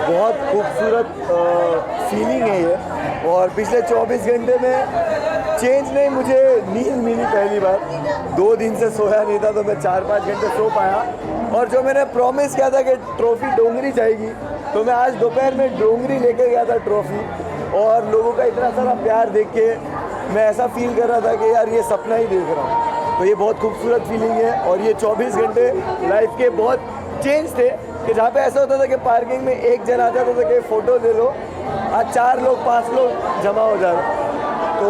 बहुत खूबसूरत फीलिंग है ये। और पिछले 24 घंटे में चेंज नहीं, मुझे नींद मिली पहली बार। 2 दिन से सोया नहीं था, तो मैं 4-5 घंटे सो पाया। और जो मैंने प्रॉमिस किया था कि ट्रॉफी डोंगरी जाएगी, तो मैं आज दोपहर में डोंगरी लेके गया था ट्रॉफी। और लोगों का इतना सारा प्यार देख के मैं ऐसा फील कर रहा था कि यार ये सपना ही देख रहा हूँ। तो ये बहुत खूबसूरत फीलिंग है। और ये 24 घंटे लाइफ के बहुत चेंज थे कि जहाँ पे ऐसा होता था कि पार्किंग में एक जन आ जाता था कि फ़ोटो ले लो, आज 4 लोग 5 लोग जमा हो जा रहे। तो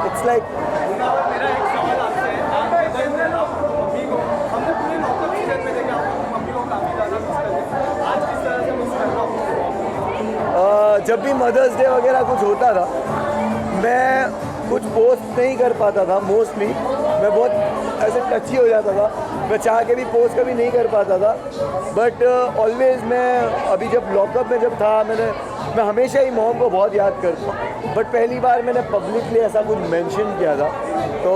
इट्स लाइक मेरा एक सवाल आपसे है, आपके घर में मम्मी को हमने पूरे नौकर सीजन में देखा, मम्मी को काफ़ी ज़्यादा मिस करते हैं, आज किस तरह से मिस कर रहा हूँ? जब भी मदर्स डे वगैरह कुछ होता था, मैं कुछ पोस्ट नहीं कर पाता था। मोस्टली मैं बहुत ऐसे टची हो जाता था, मैं चाह के भी पोस्ट कभी नहीं कर पाता था। बट ऑलवेज़ मैं अभी जब लॉकअप में जब था, मैं हमेशा ही मॉम को बहुत याद करता हूँ। बट पहली बार मैंने पब्लिकली ऐसा कुछ मेंशन किया था। तो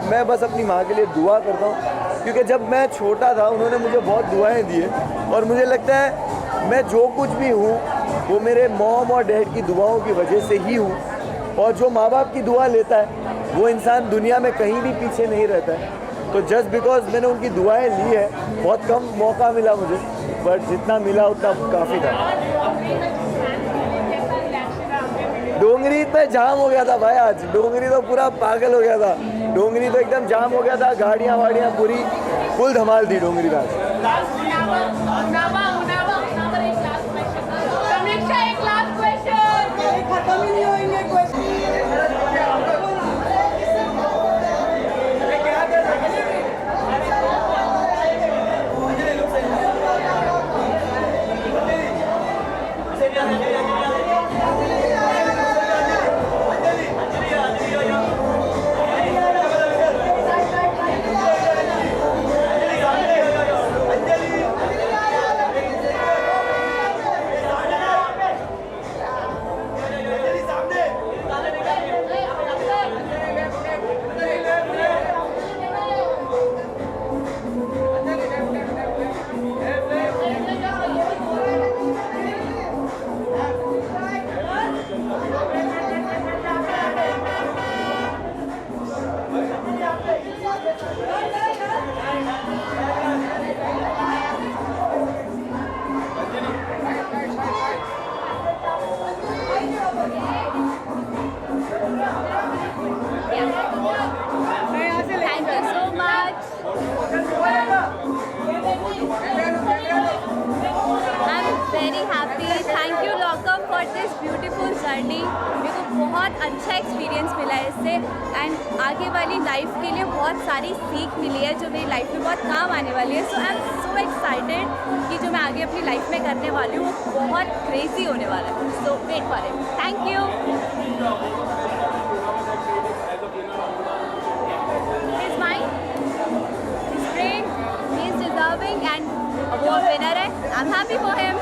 मैं बस अपनी माँ के लिए दुआ करता हूँ, क्योंकि जब मैं छोटा था उन्होंने मुझे बहुत दुआएं दी है। और मुझे लगता है मैं जो कुछ भी हूँ वो मेरे मॉम और डैड की दुआओं की वजह से ही हूँ। और जो माँ बाप की दुआ लेता है वो इंसान दुनिया में कहीं भी पीछे नहीं रहता है। तो जस्ट बिकॉज मैंने उनकी दुआएं ली है, बहुत कम मौका मिला मुझे, बट जितना मिला उतना काफ़ी था। डोंगरी पे जाम हो गया था भाई, आज डोंगरी तो पूरा पागल हो गया था। डोंगरी तो एकदम जाम हो गया था, गाड़ियाँ वाड़ियाँ पूरी फुल धमाल थी डोंगरी में आज। खत्म ही नहीं होंगे question. Thank you so much. I'm very happy. Thank you lockup for this beautiful journey. मेरे को बहुत अच्छा एक्सपीरियंस मिला है इससे, एंड आगे वाली लाइफ के लिए बहुत सारी सीख मिली है जो मेरी लाइफ में बहुत काम आने वाली है। सो आई एम सो एक्साइटेड कि जो मैं आगे अपनी लाइफ में करने वाली हूँ वो बहुत क्रेजी होने वाला है। So wait for it. Thank you. He's mine. He's great. He's deserving, and वो winner है। I'm happy for him.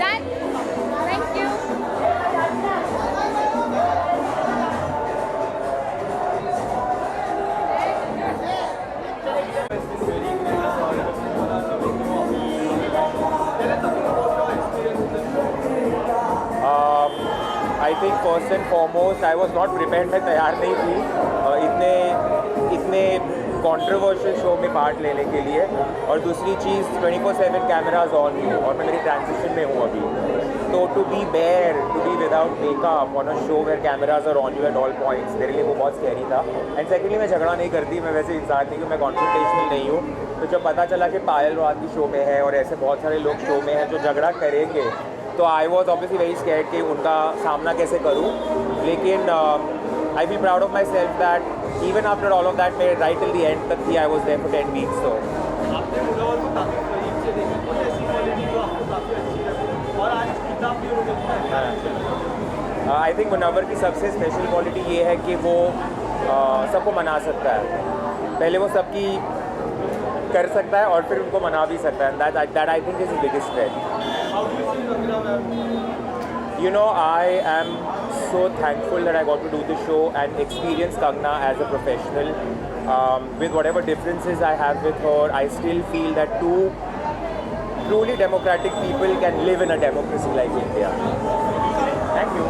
Done. Thank you. I think first and foremost I was not prepared, मैं तैयार नहीं थी इतने कंट्रोवर्शियल शो में part लेने के लिए। और दूसरी चीज़ 24/7 कैमराज ऑन यू, और मैं मेरी ट्रांजिशन में हूँ अभी। तो to be bare, to be without makeup on a show where cameras are on you at all points, मेरे लिए वो बहुत स्कैरी था। एंड सेकेंडली मैं झगड़ा नहीं करती, मैं वैसे इंसान नहीं हूँ, मैं कॉन्फ्रंटेशनल नहीं हूँ। तो जब पता चला कि पायल रात की शो में है और ऐसे बहुत सारे लोग शो में हैं जो झगड़ा करेंगे, तो I was obviously very scared कि उनका सामना कैसे करूँ। लेकिन I feel proud of my self that even after all of that, मैं राइट टिल द एंड तक थी। I was there for 10 weeks. तो आपने मुनावर को काफ़ी करीब से देखा, कुछ ऐसी क्वालिटी जो आपको काफ़ी अच्छी लगी, और आज किताब भी उन्होंने आई थिंक मुनव्वर की सबसे स्पेशल क्वालिटी ये है कि वो सबको मना सकता है। पहले वो सबकी कर सकता है और फिर उनको मना भी सकता है। That I think is the biggest strength. You know, I am so thankful that I got to do this show and experience Kangna as a professional. With whatever differences I have with her, I still feel that true truly democratic people can live in a democracy like India. Thank you.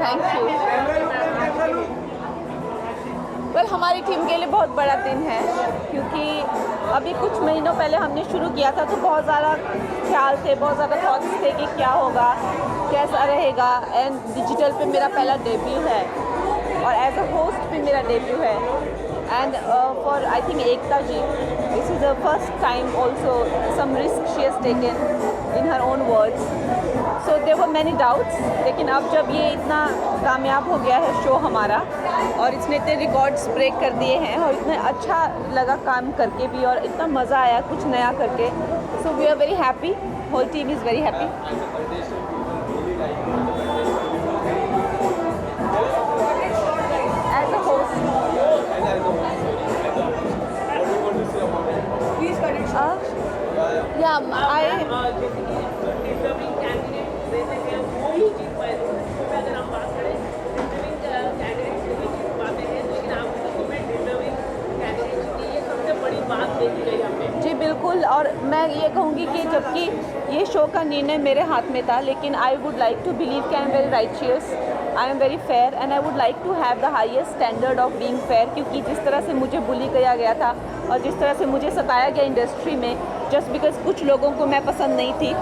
Thank you. Well हमारी team के लिए बहुत बड़ा दिन है, क्योंकि अभी कुछ महीनों पहले हमने शुरू किया था तो बहुत ज़्यादा ख्याल थे, बहुत ज़्यादा थॉट्स थे कि क्या होगा, कैसा रहेगा। एंड डिजिटल पे मेरा पहला डेब्यू है और एज अ होस्ट भी मेरा डेब्यू है। And for I think Ekta ji, this is the first time also some risk she has taken in her own words. So there were many doubts, लेकिन अब जब ये इतना कामयाब हो गया है शो हमारा और इसने इतने रिकॉर्ड्स ब्रेक कर दिए हैं और इतना अच्छा लगा काम करके भी और इतना मज़ा आया कुछ नया करके, so we are very happy, whole team is very happy. As a host या जी बिल्कुल। और मैं ये कहूँगी कि जबकि ये शो का निर्णय मेरे हाथ में था, लेकिन I would like to believe कि I am very righteous, I am very fair and I would like to have the highest standard of being fair. क्योंकि जिस तरह से मुझे बुली किया गया था और जिस तरह से मुझे सताया गया इंडस्ट्री में जस्ट बिकॉज कुछ लोगों को मैं पसंद नहीं थी,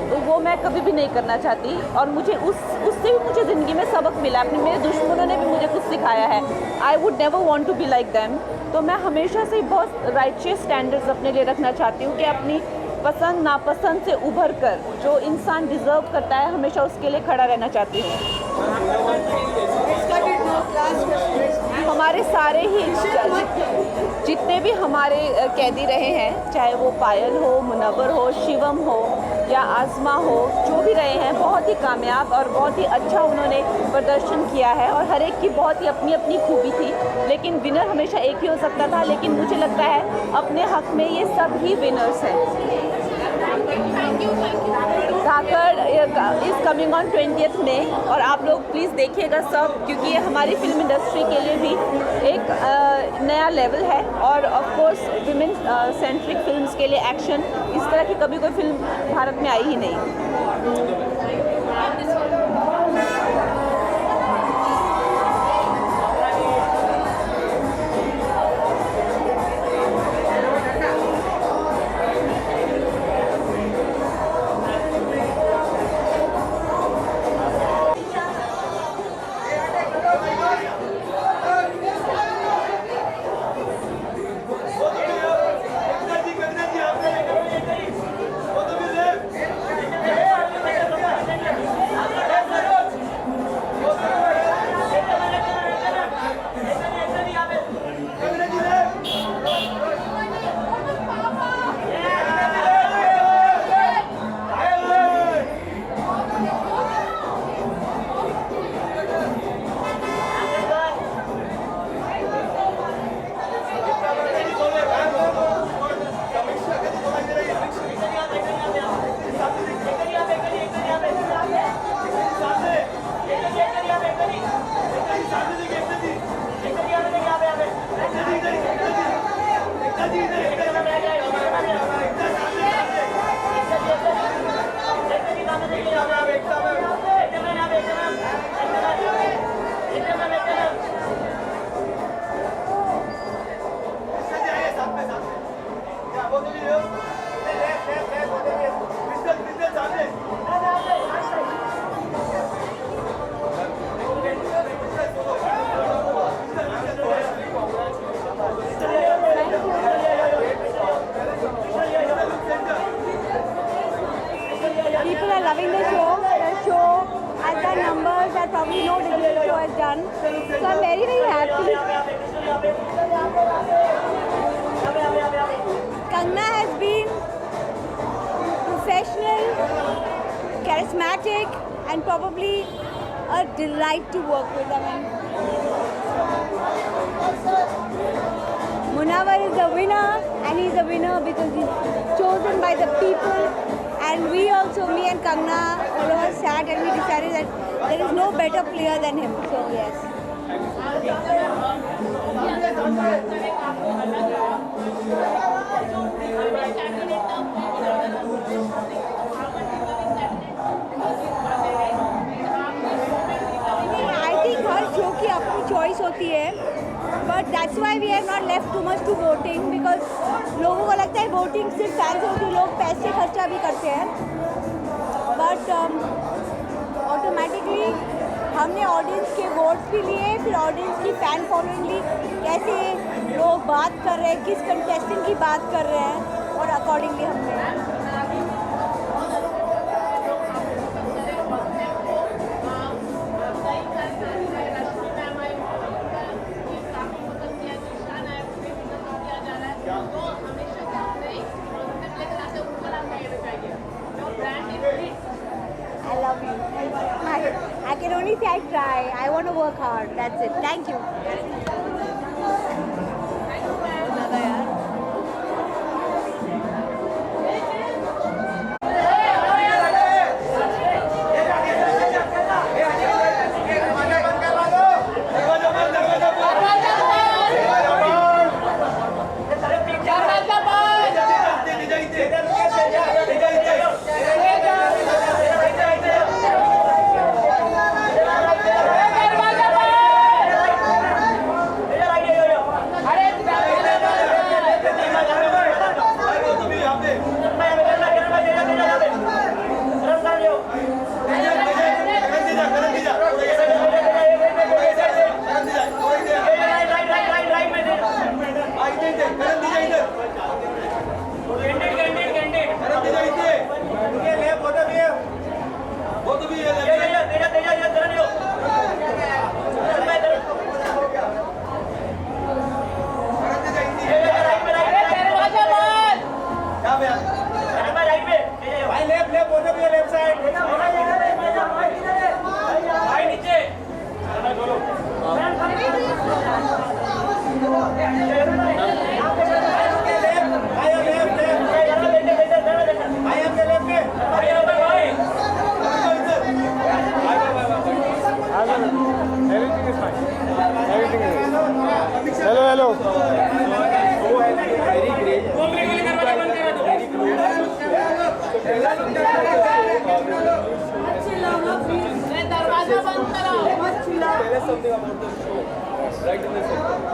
तो वो मैं कभी भी नहीं करना चाहती। और मुझे उससे भी मुझे ज़िंदगी में सबक मिला, अपने मेरे दुश्मनों ने भी मुझे कुछ सिखाया है। I would never want to be like them. तो मैं हमेशा से बहुत राइचियस स्टैंडर्ड्स अपने लिए रखना चाहती हूँ कि अपनी पसंद नापसंद से उभर कर जो इंसान डिज़र्व करता है हमेशा उसके लिए खड़ा रहना चाहती हूँ। हमारे सारे ही जितने भी हमारे कैदी रहे हैं, चाहे वो पायल हो, मुनव्वर हो, शिवम हो या आज़मा हो, जो भी रहे हैं बहुत ही कामयाब और बहुत ही अच्छा उन्होंने प्रदर्शन किया है और हर एक की बहुत ही अपनी अपनी खूबी थी। लेकिन विनर हमेशा एक ही हो सकता था, लेकिन मुझे लगता है अपने हक में ये सब ही विनर्स हैं। धाकड़ इज़ कमिंग ऑन 20th में और आप लोग प्लीज़ देखिएगा सब, क्योंकि ये हमारी फिल्म इंडस्ट्री के लिए भी एक नया लेवल है और of course women centric films के लिए एक्शन इस तरह की कभी कोई फिल्म भारत में आई ही नहीं। done. So I'm very, very happy. Kangna has been professional, charismatic, and probably a delight to work with. I mean, Munawar is the winner, and he's a winner because he's chosen by the people. And we also, me and Kangna, all of us sat and we decided that there is no better player than him. So yes. I think हर show की अपनी choice होती है, but that's why we have not left too much to voting because लोगों को लगता है voting सिर्फ फैंस होती है, लोग पैसे खर्चा भी करते हैं, बट ऑटोमेटिकली हमने ऑडियंस के वोट्स भी लिए, फिर ऑडियंस की फ़ैन फॉलोइंग ली, कैसे लोग बात कर रहे हैं, किस कंटेस्टेंट की बात कर रहे हैं, और अकॉर्डिंगली हमने I love you. I can only say I try. I want to work hard. That's it. Thank you. Hello.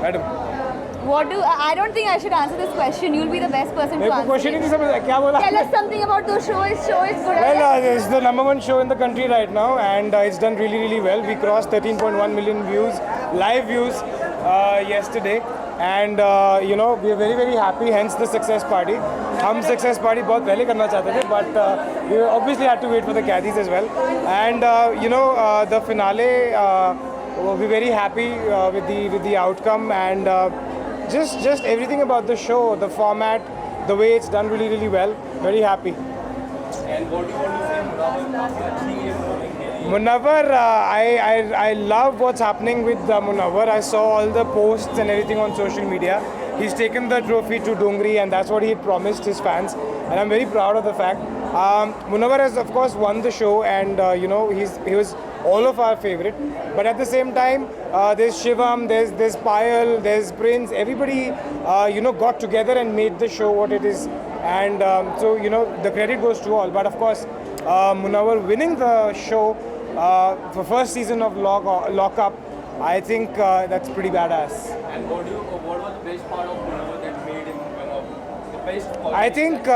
Madam. I don't think I should answer this question. You'll be the best person to answer. Question ही नहीं समझ क्या बोला? Tell us something about the show. Show is good. Well, it's the #1 show in the country right now, and it's done really, really well. We crossed 13.1 million views, live views, yesterday, and we are very, very happy. Hence the success party. हम success party बहुत पहले करना चाहते थे, but we obviously had to wait for the caddies as well. And the finale, we're very happy with the outcome, and just everything about the show, the format, the way it's done really, really well. Very happy. And what do you want to say, Munawar, I love what's happening with Munawar. I saw all the posts and everything on social media. He's taken the trophy to Dongri, and that's what he had promised his fans, and I'm very proud of the fact. Munawar has of course won the show, and he was all of our favorite. But at the same time, there's Shivam, there's Payal, there's Prince. Everybody got together and made the show what it is, and so the credit goes to all. But of course, Munawar winning the show for first season of Lock Up, I think that's pretty badass. And what was the best part of Munawar that made him the best part? I think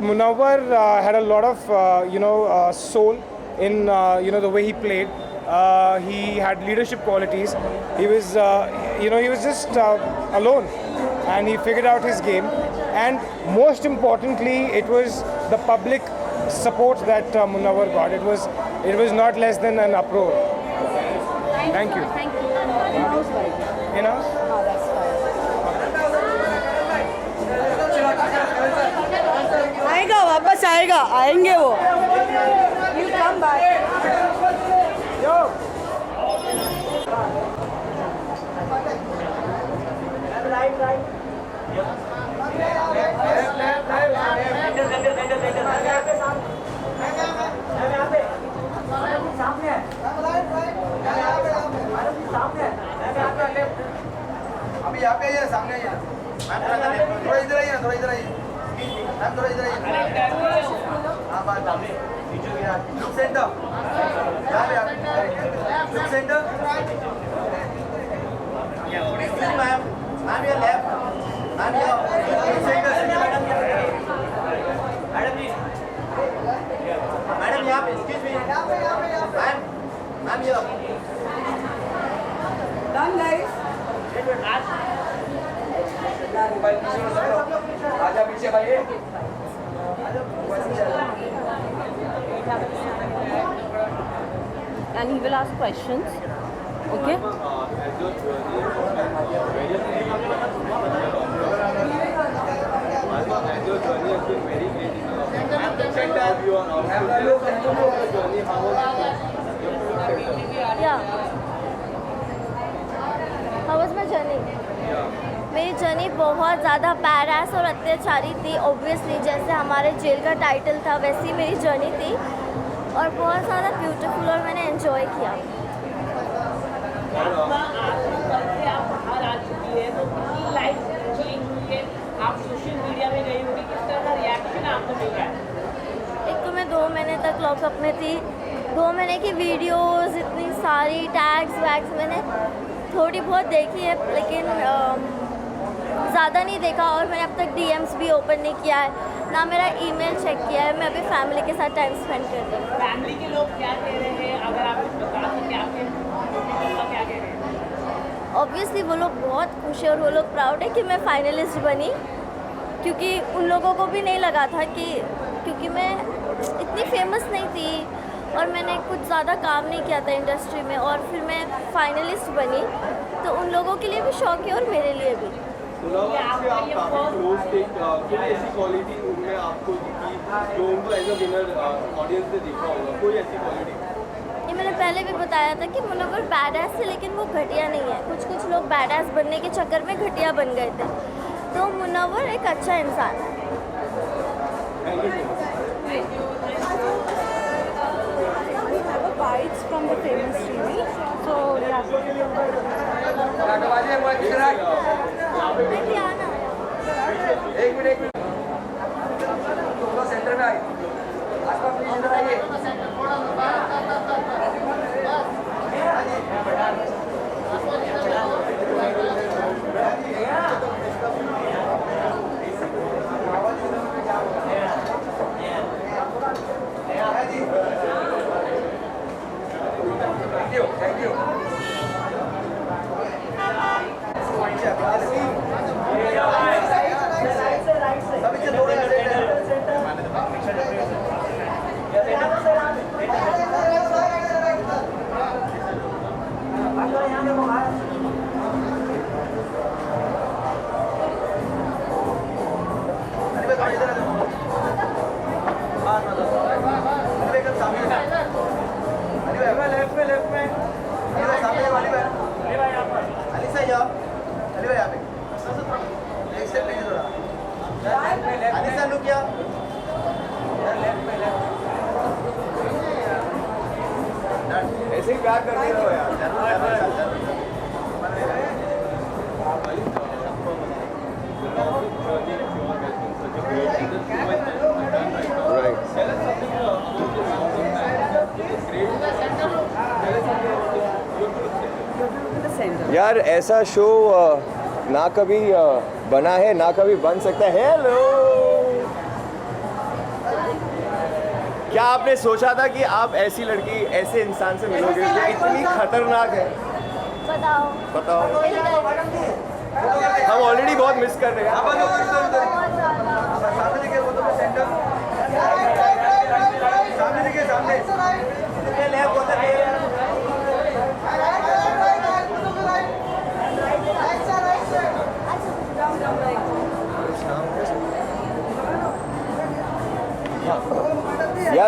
Munawar had a lot of soul in the way he played. He had leadership qualities. He was he was just alone, and he figured out his game. And most importantly, it was the public support that Munawar got. It was not less than an uproar. Thank Thank you. Thank you. In house? आएगा, वापस आएगा, आएंगे वो। He'll come back. अभी यहाँ पे आइए, सामने आइए। थोड़ा इधर आइए, थोड़ा इधर आइए। मैम थोड़ा इधर आइए। हाँ बात लुक सेंटर। यहाँ पे आप लुक सेंटर। मैम मैम ये लेफ्ट। मैम ये लुक सेंटर। मैडम यहाँ पे एक्सक्यूज मी। मैम मैम ये Done, guys. आजा पीछे भाई। And he will ask questions. Okay? How was my journey? मेरी जर्नी बहुत ज़्यादा बैडएस और अत्याचारी थी। ऑब्वियसली जैसे हमारे जेल का टाइटल था वैसी मेरी जर्नी थी और बहुत ज़्यादा ब्यूटीफुल और मैंने एंजॉय किया। आप बाहर आ चुकी है तो कितनी लाइफ चेंज हुई है, आप सोशल मीडिया में गई होगी, किस तरह का रिएक्शन आपको मिल रहा है? एक तो मैं 2 महीने तक लॉकअप में थी, 2 महीने की वीडियोस इतनी सारी टैग्स वैग्स मैंने थोड़ी बहुत देखी है लेकिन ज़्यादा नहीं देखा और मैंने अब तक DMs भी ओपन नहीं किया है, ना मेरा ईमेल चेक किया है। मैं अभी फैमिली के साथ टाइम स्पेंड कर रही हूँ। फैमिली के लोग क्या कह रहे हैं, अगर आप कुछ बता सकें आपके पापा क्या कह रहे हैं? ऑब्वियसली वो लोग बहुत खुश है और वो लोग प्राउड है कि मैं फाइनलिस्ट बनी, क्योंकि उन लोगों को भी नहीं लगा था कि क्योंकि मैं इतनी फेमस नहीं थी और मैंने कुछ ज़्यादा काम नहीं किया था इंडस्ट्री में और फिर मैं फाइनलिस्ट बनी, तो उन लोगों के लिए भी शौक है और मेरे लिए भी। आप काफी क्लोज थे, कोई ऐसी क्वालिटी उनमें आपको दिखी जो उनको एज अ विनर ऑडियंस ने देखा होगा, कोई ऐसी क्वालिटी? ये मैंने पहले भी बताया था कि मुनव्वर बैडएस है लेकिन वो घटिया नहीं है। कुछ लोग बैडएस बनने के चक्कर में घटिया बन गए थे, तो मुनव्वर एक अच्छा इंसान है। Bites from the famous TV. So yeah. एक मिनट थोड़ा सेंटर में आइए। आसपास प्लीज इधर आइए। Thank you. ऐसे ही प्यार करते रहो यार। यार ऐसा शो ना कभी बना है ना कभी बन सकता है। हेलो, क्या आपने सोचा था कि आप ऐसी लड़की ऐसे इंसान से मिलोगे जो इतनी खतरनाक है? बताओ। बताओ। हम ऑलरेडी बहुत मिस कर रहे हैं। सामने देखिए, वो तो सेंटर सामने देखिए, सामने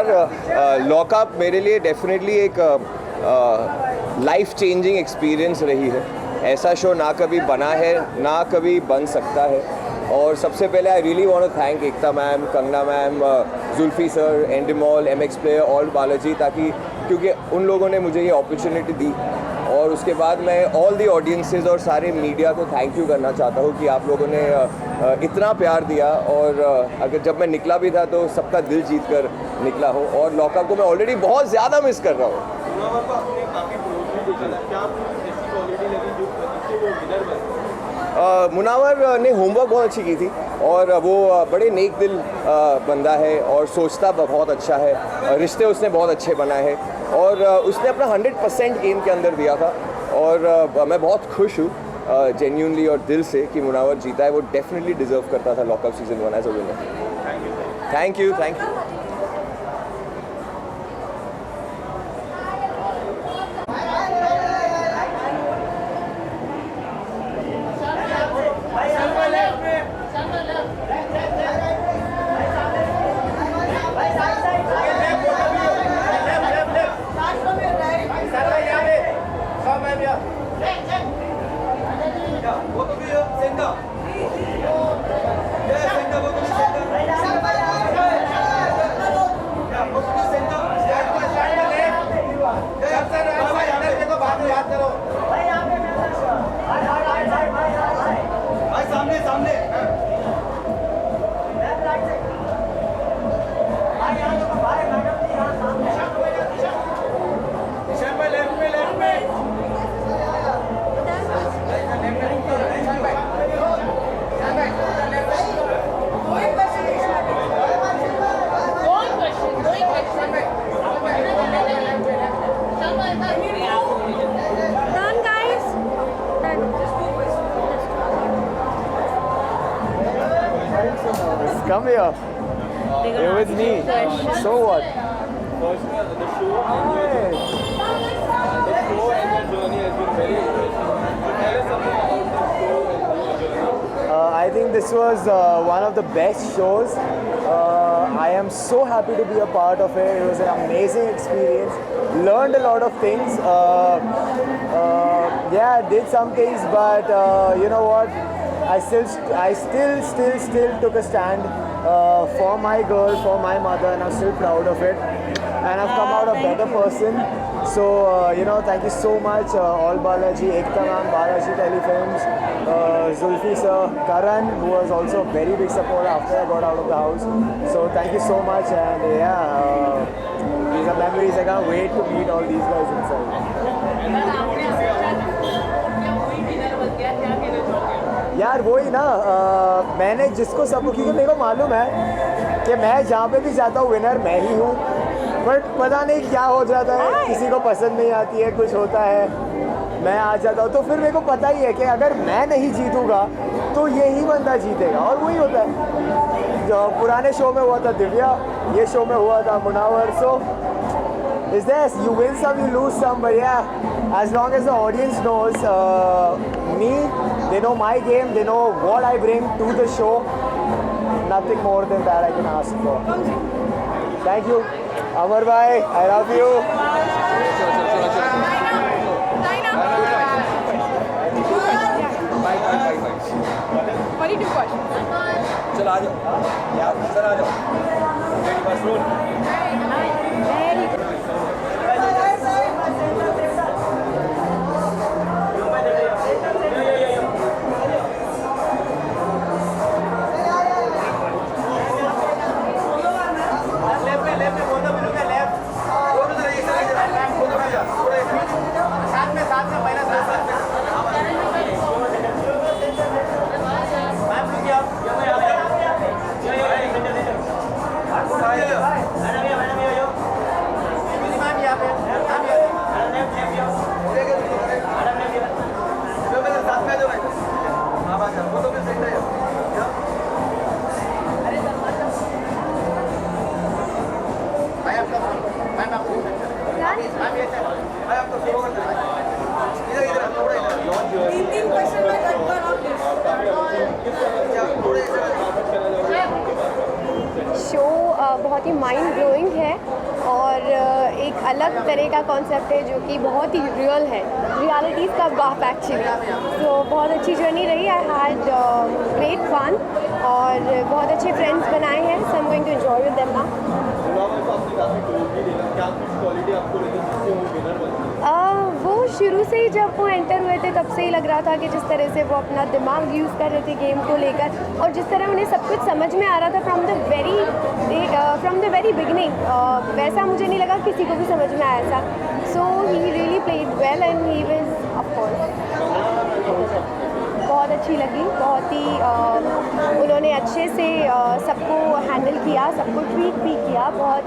यार लॉकअप मेरे लिए डेफिनेटली एक लाइफ चेंजिंग एक्सपीरियंस रही है। ऐसा शो ना कभी बना है ना कभी बन सकता है। और सबसे पहले I really want to thank Ekta ma'am, Kangana ma'am, Zulfi sir, Endemol, MX player, ALT Balaji, ताकि क्योंकि उन लोगों ने मुझे ये अपॉर्चुनिटी दी। और उसके बाद मैं ऑल दी ऑडियंसेस और सारे मीडिया को थैंक यू करना चाहता हूँ कि आप लोगों ने इतना प्यार दिया। और अगर जब मैं निकला भी था तो सबका दिल जीत कर निकला हो। और लॉकअप को मैं ऑलरेडी बहुत ज़्यादा मिस कर रहा हूँ। मुनावर ने होमवर्क बहुत अच्छी की थी और वो बड़े नेक दिल बंदा है और सोचता बहुत अच्छा है। रिश्ते उसने बहुत अच्छे बनाए हैं और उसने अपना 100% गेम के अंदर दिया था। और मैं बहुत खुश हूँ जेन्यूनली और दिल से कि मुनावर जीता है। वो डेफिनेटली डिजर्व करता था lockup season 1 as a winner. Thank you. Come here. You're with me. So what? First, the show and the journey has been very interesting. So tell us something about the show and your journey. I think this was one of the best shows. I am so happy to be a part of it. It was an amazing experience. Learned a lot of things. Yeah, did some things, but you know what? I still took a stand for my girl, for my mother, and I'm still proud of it. And I've come out a better person. So you know, thank you so much, all Balaji, Ekta ma'am, Balaji Telefilms, Zulfi sir, Karan, who was also a very big supporter after I got out of the house. So thank you so much, and yeah, these are memories. I can't wait to meet all these guys inside. यार वही ना, मैंने जिसको सब, क्योंकि मेरे को मालूम है कि मैं जहाँ पे भी जाता हूँ विनर मैं ही हूँ। बट पता नहीं क्या हो जाता है, किसी को पसंद नहीं आती है, कुछ होता है, मैं आ जाता हूँ। तो फिर मेरे को पता ही है कि अगर मैं नहीं जीतूँगा तो यही बंदा जीतेगा, और वही होता है। जो पुराने शो में हुआ था दिव्या, ये शो में हुआ था मुनावर। सो is this, you win some, you lose some, but yeah, as long as the audience knows me, they know my game, they know what I bring to the show, nothing more than that I can ask for. Thank you, Amar bhai, I love you. Only 2 questions. चल आ जाओ यार, sir आ जाओ, ready बस role. Show बहुत ही mind blowing है और एक अलग तरह का कॉन्सेप्ट है जो कि बहुत ही रियल है, रियलिटीज़ का बाप एक्चुअली। तो बहुत अच्छी जर्नी रही। आई हैड ग्रेट फन और बहुत अच्छे फ्रेंड्स बनाए हैं। So I am going to enjoy with them now. वो शुरू से ही जब वो एंटर हुए थे तब से ही लग रहा था कि जिस तरह से वो अपना दिमाग यूज़ कर रहे थे गेम को लेकर, और जिस तरह उन्हें सब कुछ समझ में आ रहा था फ्रॉम द वेरी बिगिनिंग, वैसा मुझे नहीं लगा किसी को भी समझ में आया था। So he really played well and he was of course बहुत अच्छी लगी। बहुत ही उन्होंने अच्छे से सबको हैंडल किया, सबको ट्रीट भी किया। बहुत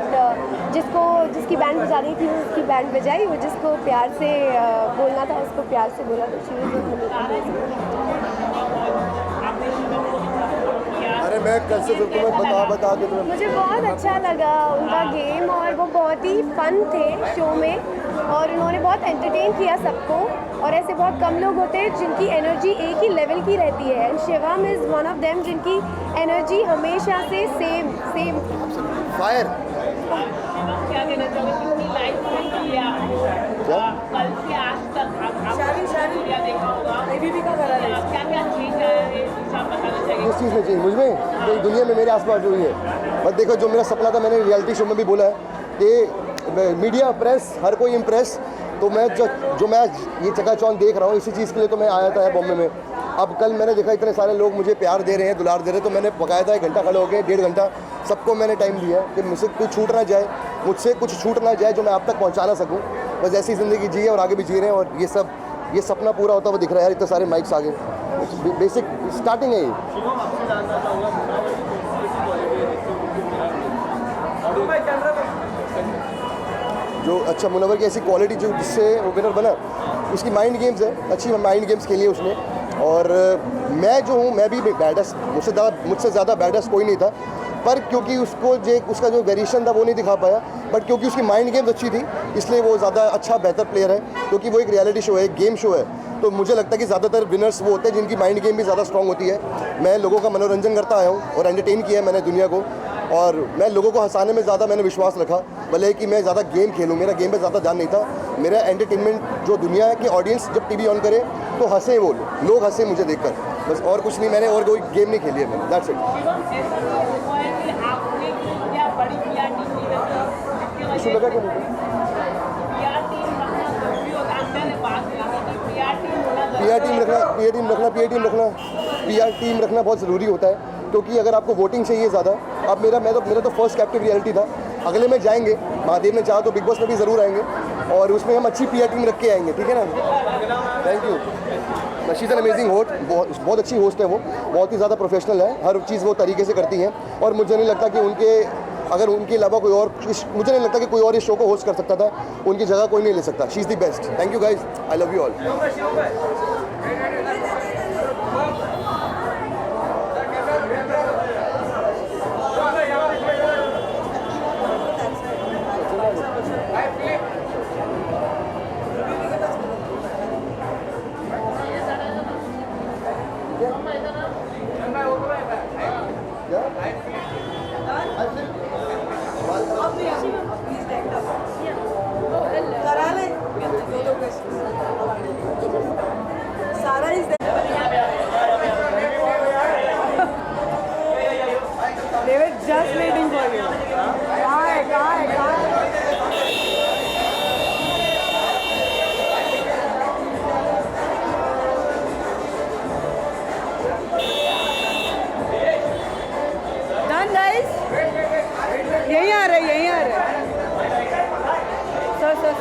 जिसकी बैंड बजा रही थी वो उसकी बैंड बजाई, वो जिसको प्यार से बोलना था उसको प्यार से बोला। अरे मैं कल से बिल्कुल बता के तुम्हें। मुझे बहुत अच्छा लगा उनका गेम, और वो बहुत ही फन थे शो में, और उन्होंने बहुत एंटरटेन किया सबको। और ऐसे बहुत कम लोग होते हैं जिनकी एनर्जी एक ही लेवल की रहती है, and Shivam is one of them जिनकी एनर्जी हमेशा से सेम फायर। क्या कहना चाहोगे, कितनी लाइफ मिली है आपको कल से आज तक? आपने देखा होगा क्या क्या चीज़ है आप बताना चाहिए? किस चीज़ में चाहिए मुझमें? तो दुनिया में मेरे आसपास जो हुई है, बस देखो जो मेरा सपना था, मैंने रियलिटी शो में भी बोला है कि मीडिया प्रेस हर कोई इम्प्रेस। तो मैं जो मैं ये चकाचौंध देख रहा हूँ इसी चीज़ के लिए तो मैं आया था बॉम्बे में। अब कल मैंने देखा इतने सारे लोग मुझे प्यार दे रहे हैं, दुलार दे रहे हैं, तो मैंने बाकायदा 1 घंटा खड़े हो गए, 1.5 घंटा सबको मैंने टाइम दिया कि मुझसे कुछ छूट ना जाए, जो मैं आप तक पहुँचा ना सकूँ। बस ऐसी ज़िंदगी जी है और आगे भी जी रहे हैं, और ये सपना पूरा होता हुआ दिख रहा है यार। इतने सारे माइक्स आगे, बेसिक स्टार्टिंग है ये। जो अच्छा मुनव्वर की ऐसी क्वालिटी जो जिससे वो विनर बना, उसकी माइंड गेम्स है, अच्छी माइंड गेम्स खेली है उसने। और मैं जो हूँ, मैं भी बैडस, मुझसे ज़्यादा बैडस कोई नहीं था, पर क्योंकि उसका जो वेरिएशन था वो नहीं दिखा पाया, बट क्योंकि उसकी माइंड गेम्स अच्छी थी इसलिए वो ज़्यादा अच्छा बेहतर प्लेयर है। क्योंकि वो एक रियलिटी शो है, एक गेम शो है, तो मुझे लगता है कि ज़्यादातर विनर्स वो होते हैं जिनकी माइंड गेम भी ज़्यादा स्ट्रॉन्ग होती है। मैं लोगों का मनोरंजन करता आया हूँ और एंटरटेन किया है मैंने दुनिया को, और मैं लोगों को हंसाने में ज़्यादा मैंने विश्वास रखा, भले कि मैं ज़्यादा गेम खेलूँ, मेरा गेम पे ज़्यादा ध्यान नहीं था। मेरा एंटरटेनमेंट जो दुनिया है कि ऑडियंस जब टीवी ऑन करे तो हंसे, वो लोग हंसे मुझे देखकर, बस और कुछ नहीं। मैंने और कोई गेम नहीं खेली है मैंने, दैट्स इट। इशू लगा क्या पीआर टीम रखना बहुत ज़रूरी होता है, क्योंकि अगर आपको वोटिंग चाहिए ज़्यादा, अब मेरा तो फर्स्ट कैप्टिव रियलिटी था, अगले में जाएंगे, महादेव ने चाहा तो बिग बॉस में भी ज़रूर आएंगे, और उसमें हम अच्छी पीआर टीम रख के आएंगे, ठीक है ना। Thank you. She is an amazing host, बहुत अच्छी होस्ट है वो, बहुत ही ज़्यादा प्रोफेशनल है, हर चीज़ वो तरीके से करती हैं, और मुझे नहीं लगता कि अगर उनके अलावा कोई और, मुझे नहीं लगता कि कोई और इस शो को होस्ट कर सकता था, उनकी जगह कोई नहीं ले सकता। She is the best. Thank you guys, I love you all. Sarah is there. They were just waiting for you. Done, guys. यहीं आ रहे। Sir.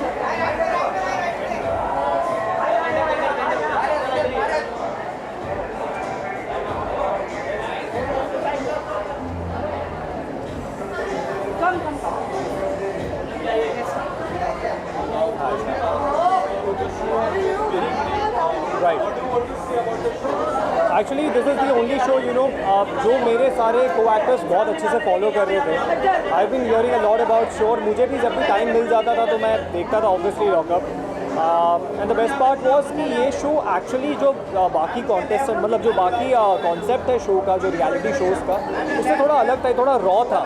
Right. Actually, this is the only show, जो मेरे सारे co-actors बहुत अच्छे से follow कर रहे थे। I've been hearing a lot about show, और मुझे भी जब भी टाइम मिल जाता था तो मैं देखता था obviously lockup. And the best part was कि ये शो एक्चुअली जो बाकी कॉन्टेस्टेंट मतलब जो बाकी कॉन्सेप्ट है शो का, जो रियलिटी शोज़ का, उससे थोड़ा अलग था, थोड़ा रॉ था,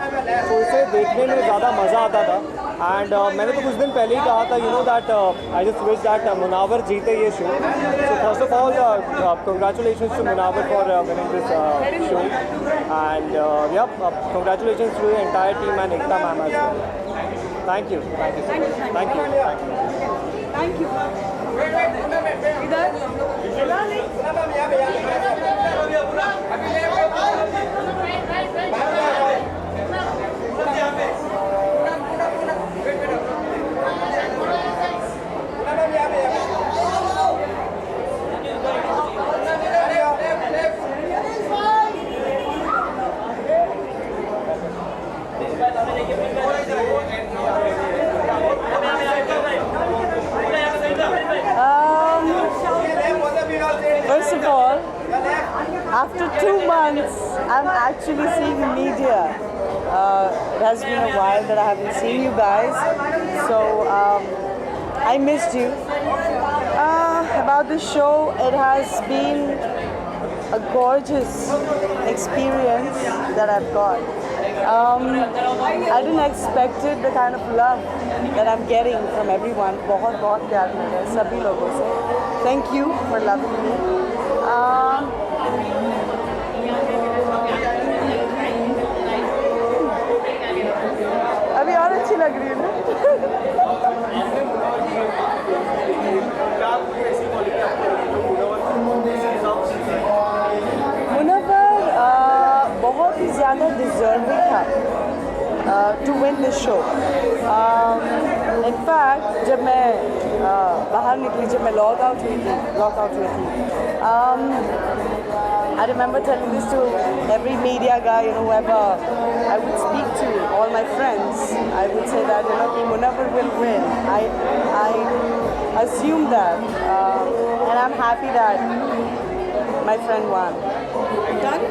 तो इसे देखने में ज़्यादा मज़ा आता था. एंड मैंने तो कुछ दिन पहले ही कहा था, you know that I just wish that Munawar जीते ये show. So first of all congratulations to Munawar for winning this show. And yeah congratulations to the entire team and Ekta ma'am as well. Thank you. Thank you. First of all, after 2 months, I'm actually seeing media. It has been a while that I haven't seen you guys, so I missed you. About the show, it has been a gorgeous experience that I've got. I didn't expect it, the kind of love that I'm getting from everyone. बहुत बहुत प्यार मिल रहा है सभी लोगों से. Thank you for loving me. अभी और अच्छी लग रही है ना. मुनव्वर बहुत ही ज़्यादा डिजर्विंग था to win this show. In fact जब मैं बाहर निकली, जब मैं लॉक आउट हुई थी, I remember telling this to every media guy, you know, whoever I would speak to, all my friends. I would say that, you know, Munawwar will win. I assumed that, and I'm happy that my friend won. Done?